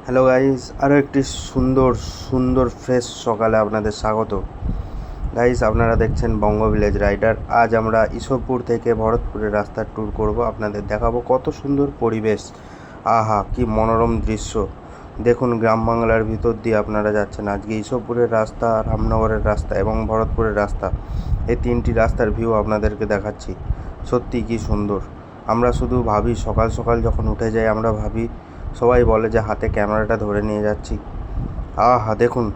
Hello guys, আরও একটি সুন্দর সুন্দর ফ্রেশ সকালে আপনাদের স্বাগত। গাইস, আপনারা দেখছেন বঙ্গ ভিলেজ রাইডার। আজ আমরা ঈশ্বরপুর থেকে ভরতপুরের রাস্তার ট্যুর করব। আপনাদের দেখাবো কত সুন্দর পরিবেশ, আহা কি মনোরম দৃশ্য। দেখুন, গ্রাম বাংলার ভিতর দিয়ে আপনারা যাচ্ছেন। আজকে ঈশ্বরপুরের রাস্তা, রামনগরের রাস্তা এবং ভরতপুরের রাস্তা, এই তিনটি রাস্তার ভিউ আপনাদেরকে দেখাচ্ছি। সত্যি কি সুন্দর। আমরা শুধু ভাবি, সকাল সকাল যখন উঠে যাই আমরা ভাবি, সবাই বলে যে হাতে ক্যামেরাটা ধরে নিয়ে যাচ্ছি। আহা দেখুন,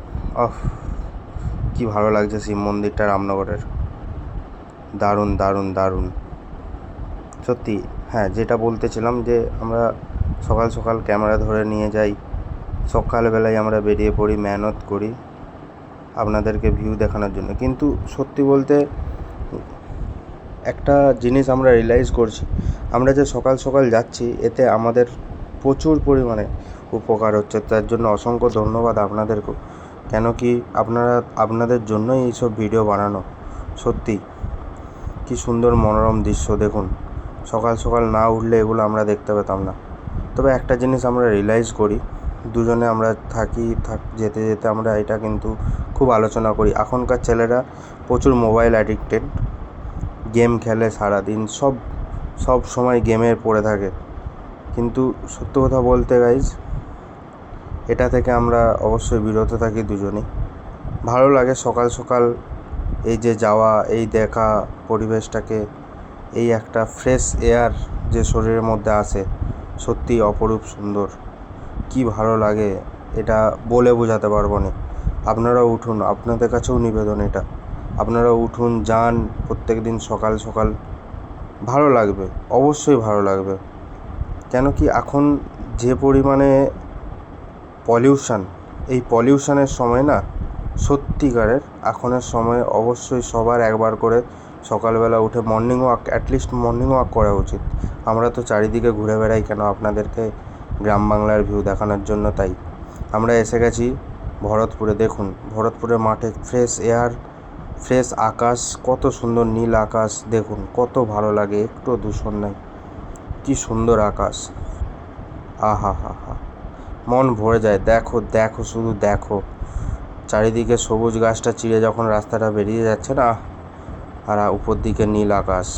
কি ভালো লাগছে শিব মন্দিরটা রামনগরের। দারুণ দারুণ দারুণ সত্যি। হ্যাঁ, যেটা বলতেছিলাম যে আমরা সকাল সকাল ক্যামেরা ধরে নিয়ে যাই, সকালবেলায় আমরা বেরিয়ে পড়ি, মেহনত করি আপনাদেরকে ভিউ দেখানোর জন্য। কিন্তু সত্যি বলতে একটা জিনিস আমরা রিয়েলাইজ করছি, আমরা যে সকাল সকাল যাচ্ছি এতে আমাদের প্রচুর পরিমাণে উপকার হচ্ছে। তার জন্য অসংখ্য ধন্যবাদ আপনাদেরকেও। কেন কি আপনাদের জন্যই এইসব ভিডিও বানানো। সত্যি কি সুন্দর মনোরম দৃশ্য। দেখুন, সকাল সকাল না উঠলে এগুলো আমরা দেখতে পেতাম না। তবে একটা জিনিস আমরা রিয়েলাইজ করি, দুজনে আমরা যেতে যেতে আমরা এটা কিন্তু খুব আলোচনা করি। এখনকার ছেলেরা প্রচুর মোবাইল অ্যাডিক্টেড, গেম খেলে সারাদিন, সব সময় গেমে পড়ে থাকে। কিন্তু সত্য কথা বলতে গাইজ, এটা থেকে আমরা অবশ্যই বিরত থাকি দুজনেই। ভালো লাগে সকাল সকাল এই যে যাওয়া, এই দেখা পরিবেশটাকে, এই একটা ফ্রেশ এয়ার যে শরীরের মধ্যে আসে, সত্যি অপরূপ সুন্দর। কি ভালো লাগে, এটা বলে বোঝাতে পারবো না। আপনারাও উঠুন, আপনাদের কাছেও নিবেদন এটা। আপনারা উঠুন, যান প্রত্যেক দিন সকাল সকাল। ভালো লাগবে, অবশ্যই ভালো লাগবে। কেন কি এখন যে পরিমাণে পলিউশন, এই পলিউশনের সময় না, সত্যিকারের এখনের সময় অবশ্যই সবার একবার করে সকালবেলা উঠে morning walk, at least morning walk করা উচিত। আমরা তো চারিদিকে ঘুরে বেড়াই কেন, আপনাদেরকে গ্রাম বাংলার ভিউ দেখানোর জন্য। তাই আমরা এসে গেছি ভরতপুরে। দেখুন, ভরতপুরের মাঠে ফ্রেশ এয়ার, ফ্রেশ আকাশ, কত সুন্দর নীল আকাশ। দেখুন কত ভালো লাগে, একটু দূষণ নেই, কি সুন্দর আকাশ। আহা হা হা, মন ভরে যায়। দেখো দেখো, শুধু দেখো চারিদিকে সবুজ গাছটা চিরে যখন রাস্তাটা বেরিয়ে যাচ্ছে না, আর উপর দিকে নীল আকাশ,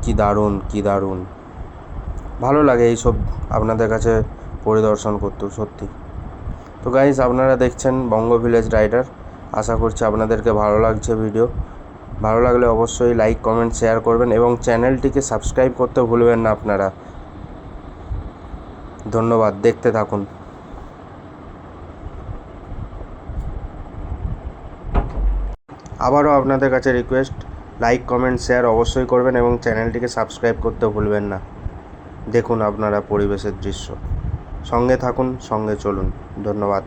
কি দারুণ কি দারুণ। ভালো লাগে এইসব আপনাদের কাছে পরিদর্শন করতেও সত্যি। তো গাইস, আপনারা দেখছেন বঙ্গ ভিলেজ রাইডার। আশা করছি আপনাদেরকে ভালো লাগছে ভিডিও। ভালো লাগলে অবশ্যই লাইক, কমেন্ট, শেয়ার করবেন এবং চ্যানেলটিকে সাবস্ক্রাইব করতে ভুলবেন না আপনারা। ধন্যবাদ, দেখতে থাকুন। আবারও আপনাদের কাছে রিকোয়েস্ট, লাইক, কমেন্ট, শেয়ার অবশ্যই করবেন এবং চ্যানেলটিকে সাবস্ক্রাইব করতে ভুলবেন না। দেখুন আপনারা পরিবেশের দৃশ্য, সঙ্গে থাকুন, সঙ্গে চলুন। ধন্যবাদ।